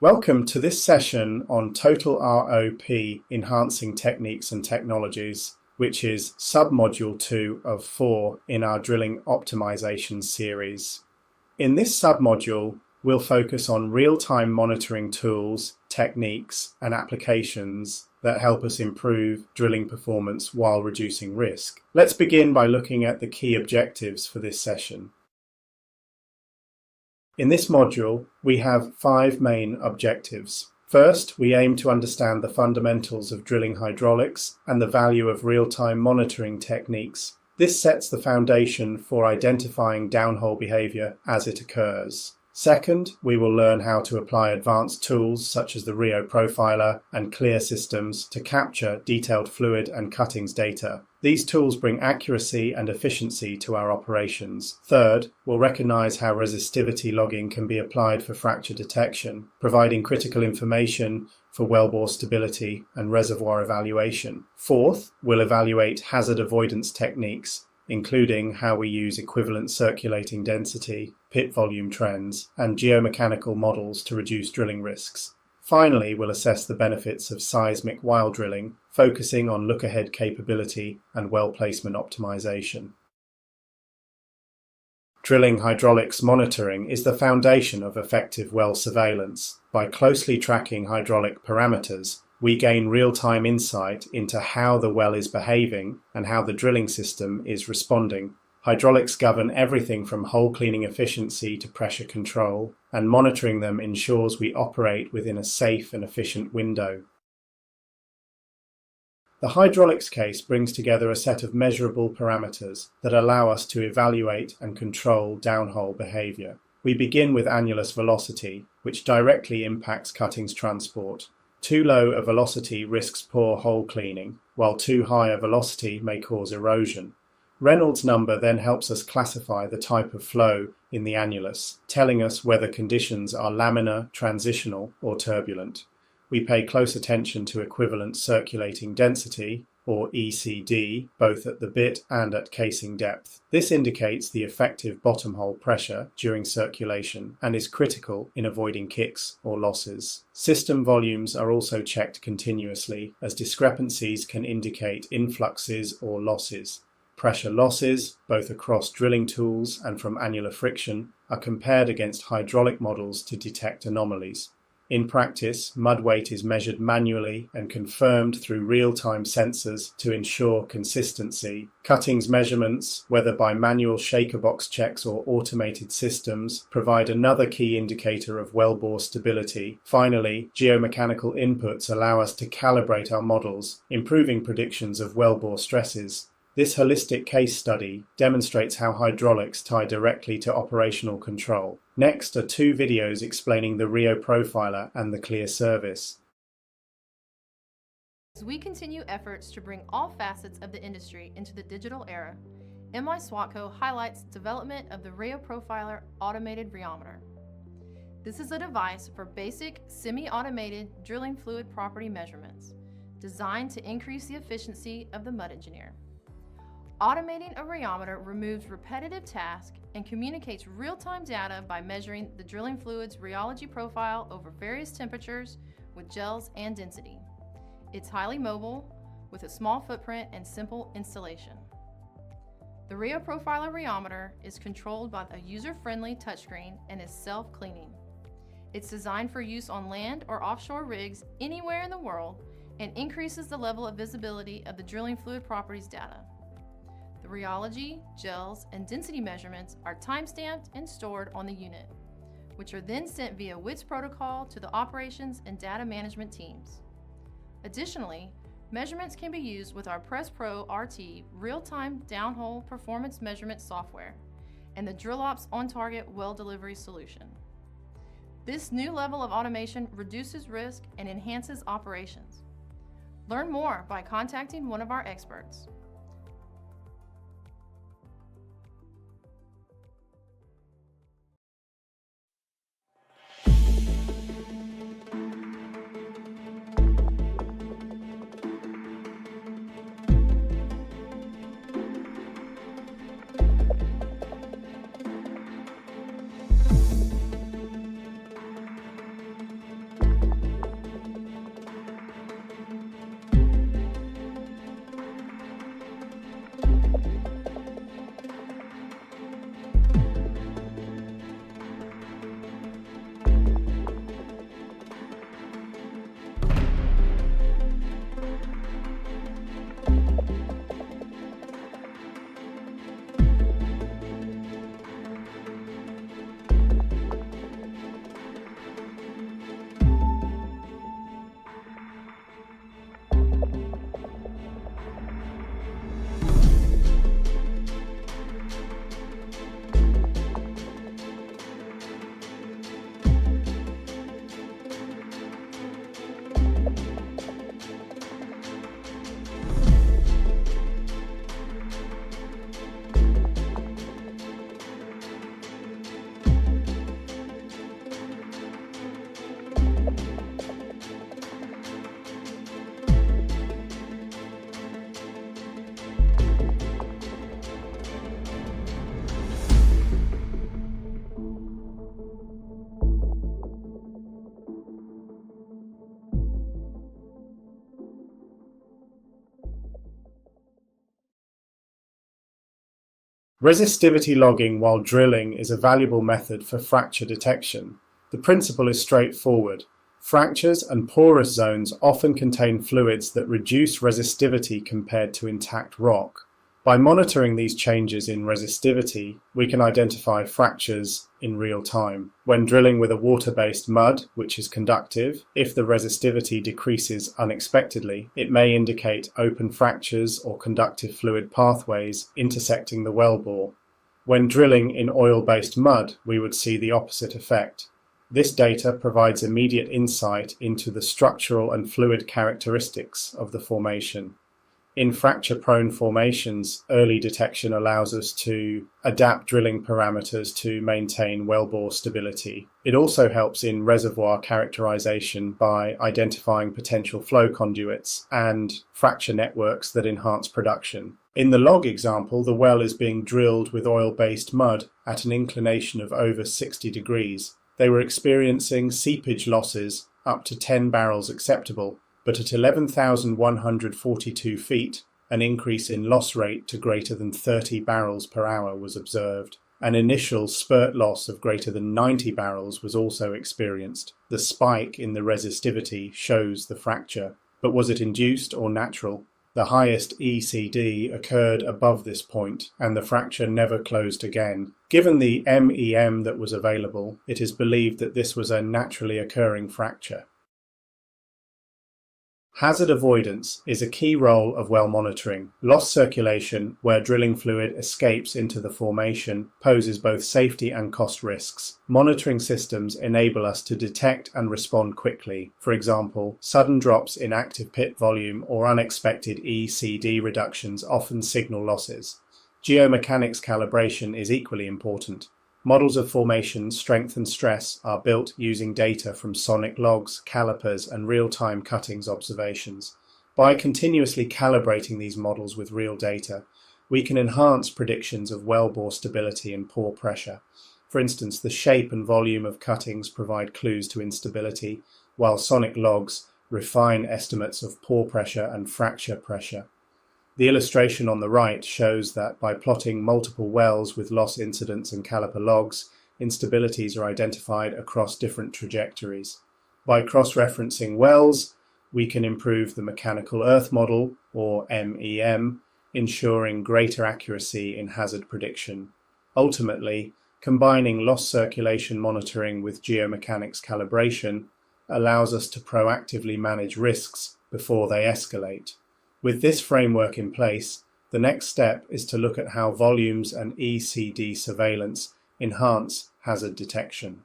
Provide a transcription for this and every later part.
Welcome to this session on Total ROP Enhancing Techniques and Technologies, which is submodule 2 of 4 in our Drilling Optimization series. In this submodule, we'll focus on real-time monitoring tools, techniques, and applications that help us improve drilling performance while reducing risk. Let's begin by looking at the key objectives for this session. In this module, we have 5 main objectives. First, we aim to understand the fundamentals of drilling hydraulics and the value of real-time monitoring techniques. This sets the foundation for identifying downhole behavior as it occurs. Second, we will learn how to apply advanced tools such as the Rio Profiler and Clear systems to capture detailed fluid and cuttings data. These tools bring accuracy and efficiency to our operations. Third, we'll recognize how resistivity logging can be applied for fracture detection, providing critical information for wellbore stability and reservoir evaluation. Fourth, we'll evaluate hazard avoidance techniques, including how we use equivalent circulating density, pit volume trends, and geomechanical models to reduce drilling risks. Finally, we'll assess the benefits of seismic while drilling, focusing on look-ahead capability and well placement optimization. Drilling hydraulics monitoring is the foundation of effective well surveillance. By closely tracking hydraulic parameters, we gain real-time insight into how the well is behaving and how the drilling system is responding. Hydraulics govern everything from hole cleaning efficiency to pressure control, and monitoring them ensures we operate within a safe and efficient window. The hydraulics case brings together a set of measurable parameters that allow us to evaluate and control downhole behavior. We begin with annulus velocity, which directly impacts cuttings transport. Too low a velocity risks poor hole cleaning, while too high a velocity may cause erosion. Reynolds number then helps us classify the type of flow in the annulus, telling us whether conditions are laminar, transitional, or turbulent. We pay close attention to equivalent circulating density, or ECD, both at the bit and at casing depth. This indicates the effective bottom hole pressure during circulation and is critical in avoiding kicks or losses. System volumes are also checked continuously, as discrepancies can indicate influxes or losses. Pressure losses, both across drilling tools and from annular friction, are compared against hydraulic models to detect anomalies. In practice, mud weight is measured manually and confirmed through real-time sensors to ensure consistency. Cuttings measurements, whether by manual shaker box checks or automated systems, provide another key indicator of wellbore stability. Finally, geomechanical inputs allow us to calibrate our models, improving predictions of wellbore stresses. This holistic case study demonstrates how hydraulics tie directly to operational control. Next are 2 videos explaining the Rio Profiler and the Clear service. As we continue efforts to bring all facets of the industry into the digital era, MI SWATCO highlights development of the Rio Profiler automated rheometer. This is a device for basic semi-automated drilling fluid property measurements, designed to increase the efficiency of the mud engineer. Automating a rheometer removes repetitive tasks and communicates real-time data by measuring the drilling fluid's rheology profile over various temperatures with gels and density. It's highly mobile, with a small footprint and simple installation. The Rio Profiler rheometer is controlled by a user-friendly touchscreen and is self-cleaning. It's designed for use on land or offshore rigs anywhere in the world and increases the level of visibility of the drilling fluid properties data. The rheology, gels, and density measurements are time-stamped and stored on the unit, which are then sent via WITS protocol to the operations and data management teams. Additionally, measurements can be used with our PressPro RT real-time downhole performance measurement software and the DrillOps on-target well delivery solution. This new level of automation reduces risk and enhances operations. Learn more by contacting one of our experts. Resistivity logging while drilling is a valuable method for fracture detection. The principle is straightforward. Fractures and porous zones often contain fluids that reduce resistivity compared to intact rock. By monitoring these changes in resistivity, we can identify fractures in real time. When drilling with a water-based mud, which is conductive, if the resistivity decreases unexpectedly, it may indicate open fractures or conductive fluid pathways intersecting the wellbore. When drilling in oil-based mud, we would see the opposite effect. This data provides immediate insight into the structural and fluid characteristics of the formation. In fracture-prone formations, early detection allows us to adapt drilling parameters to maintain wellbore stability. It also helps in reservoir characterization by identifying potential flow conduits and fracture networks that enhance production. In the log example, the well is being drilled with oil-based mud at an inclination of over 60 degrees. They were experiencing seepage losses up to 10 barrels acceptable, but at 11,142 feet, an increase in loss rate to greater than 30 barrels per hour was observed. An initial spurt loss of greater than 90 barrels was also experienced. The spike in the resistivity shows the fracture, but was it induced or natural? The highest ECD occurred above this point, and the fracture never closed again. Given the MEM that was available, it is believed that this was a naturally occurring fracture. Hazard avoidance is a key role of well monitoring. Lost circulation, where drilling fluid escapes into the formation, poses both safety and cost risks. Monitoring systems enable us to detect and respond quickly. For example, sudden drops in active pit volume or unexpected ECD reductions often signal losses. Geomechanics calibration is equally important. Models of formation, strength and stress are built using data from sonic logs, calipers, and real-time cuttings observations. By continuously calibrating these models with real data, we can enhance predictions of wellbore stability and pore pressure. For instance, the shape and volume of cuttings provide clues to instability, while sonic logs refine estimates of pore pressure and fracture pressure. The illustration on the right shows that by plotting multiple wells with loss incidents and caliper logs, instabilities are identified across different trajectories. By cross-referencing wells, we can improve the mechanical earth model, or MEM, ensuring greater accuracy in hazard prediction. Ultimately, combining loss circulation monitoring with geomechanics calibration allows us to proactively manage risks before they escalate. With this framework in place, the next step is to look at how volumes and ECD surveillance enhance hazard detection.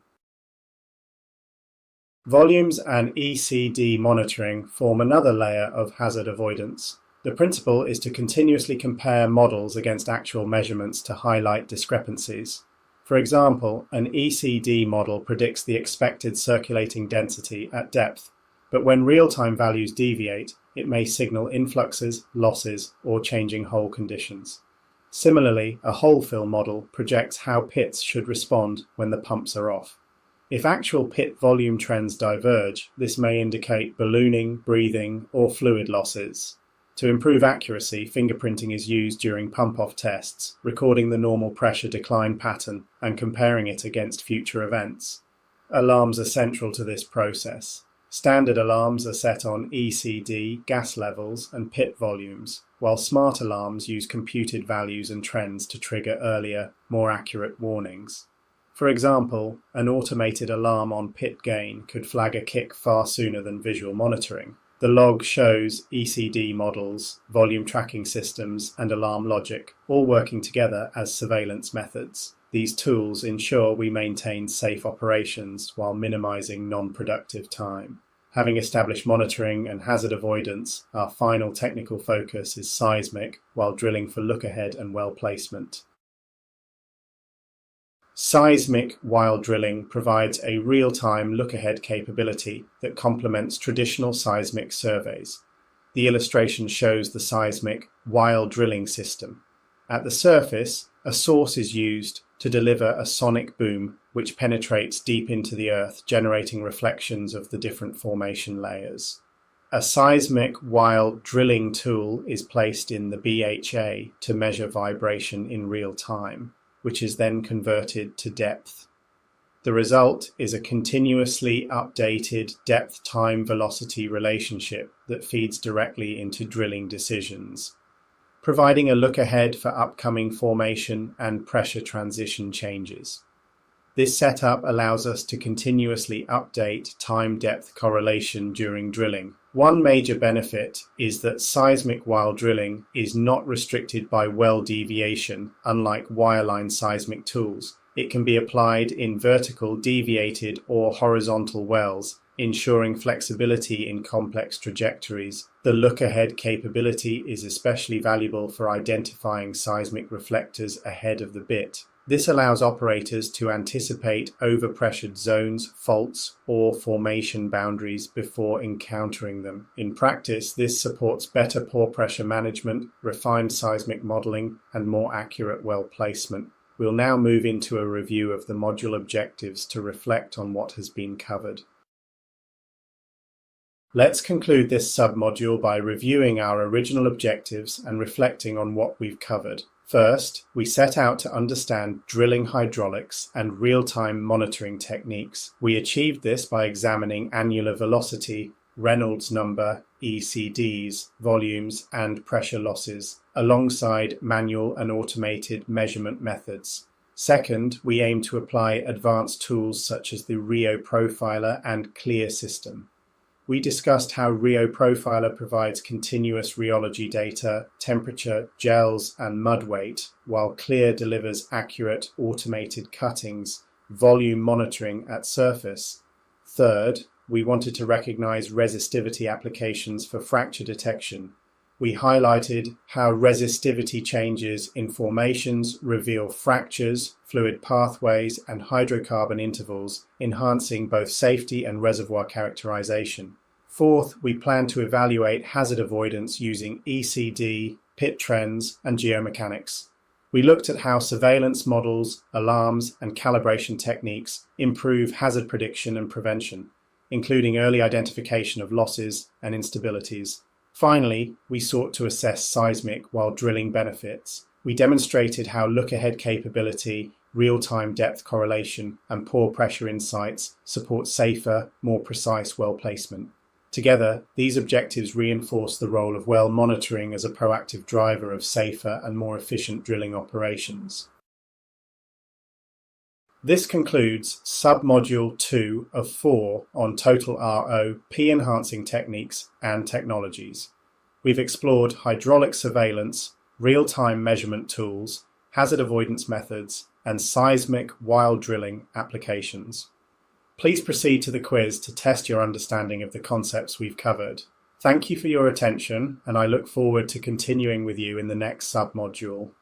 Volumes and ECD monitoring form another layer of hazard avoidance. The principle is to continuously compare models against actual measurements to highlight discrepancies. For example, an ECD model predicts the expected circulating density at depth, but when real-time values deviate, it may signal influxes, losses, or changing hole conditions. Similarly, a hole fill model projects how pits should respond when the pumps are off. If actual pit volume trends diverge, this may indicate ballooning, breathing, or fluid losses. To improve accuracy, fingerprinting is used during pump-off tests, recording the normal pressure decline pattern and comparing it against future events. Alarms are central to this process. Standard alarms are set on ECD, gas levels, and pit volumes, while smart alarms use computed values and trends to trigger earlier, more accurate warnings. For example, an automated alarm on pit gain could flag a kick far sooner than visual monitoring. The log shows ECD models, volume tracking systems, and alarm logic, all working together as surveillance methods. These tools ensure we maintain safe operations while minimizing non-productive time. Having established monitoring and hazard avoidance, our final technical focus is seismic while drilling for look-ahead and well placement. Seismic while drilling provides a real-time look-ahead capability that complements traditional seismic surveys. The illustration shows the seismic while drilling system. At the surface, a source is used to deliver a sonic boom which penetrates deep into the earth, generating reflections of the different formation layers. A seismic while drilling tool is placed in the BHA to measure vibration in real time, which is then converted to depth. The result is a continuously updated depth-time-velocity relationship that feeds directly into drilling decisions, providing a look ahead for upcoming formation and pressure transition changes. This setup allows us to continuously update time-depth correlation during drilling. One major benefit is that seismic while drilling is not restricted by well deviation, unlike wireline seismic tools. It can be applied in vertical, deviated, or horizontal wells, ensuring flexibility in complex trajectories. The look-ahead capability is especially valuable for identifying seismic reflectors ahead of the bit. This allows operators to anticipate overpressured zones, faults, or formation boundaries before encountering them. In practice, this supports better pore pressure management, refined seismic modeling, and more accurate well placement. We'll now move into a review of the module objectives to reflect on what has been covered. Let's conclude this submodule by reviewing our original objectives and reflecting on what we've covered. First, we set out to understand drilling hydraulics and real-time monitoring techniques. We achieved this by examining annular velocity, Reynolds number, ECDs, volumes, and pressure losses, alongside manual and automated measurement methods. Second, we aim to apply advanced tools such as the Rio Profiler and Clear system. We discussed how Rio Profiler provides continuous rheology data, temperature, gels, and mud weight, while Clear delivers accurate automated cuttings, volume monitoring at surface. Third, we wanted to recognize resistivity applications for fracture detection. We highlighted how resistivity changes in formations reveal fractures, fluid pathways, and hydrocarbon intervals, enhancing both safety and reservoir characterization. Fourth, we plan to evaluate hazard avoidance using ECD, pit trends, and geomechanics. We looked at how surveillance models, alarms, and calibration techniques improve hazard prediction and prevention, including early identification of losses and instabilities. Finally, we sought to assess seismic while drilling benefits. We demonstrated how look-ahead capability, real-time depth correlation, and pore pressure insights support safer, more precise well placement. Together, these objectives reinforce the role of well monitoring as a proactive driver of safer and more efficient drilling operations. This concludes Submodule 2 of 4 on Total ROP enhancing techniques and technologies. We've explored hydraulic surveillance, real-time measurement tools, hazard avoidance methods, and seismic while drilling applications. Please proceed to the quiz to test your understanding of the concepts we've covered. Thank you for your attention, and I look forward to continuing with you in the next submodule.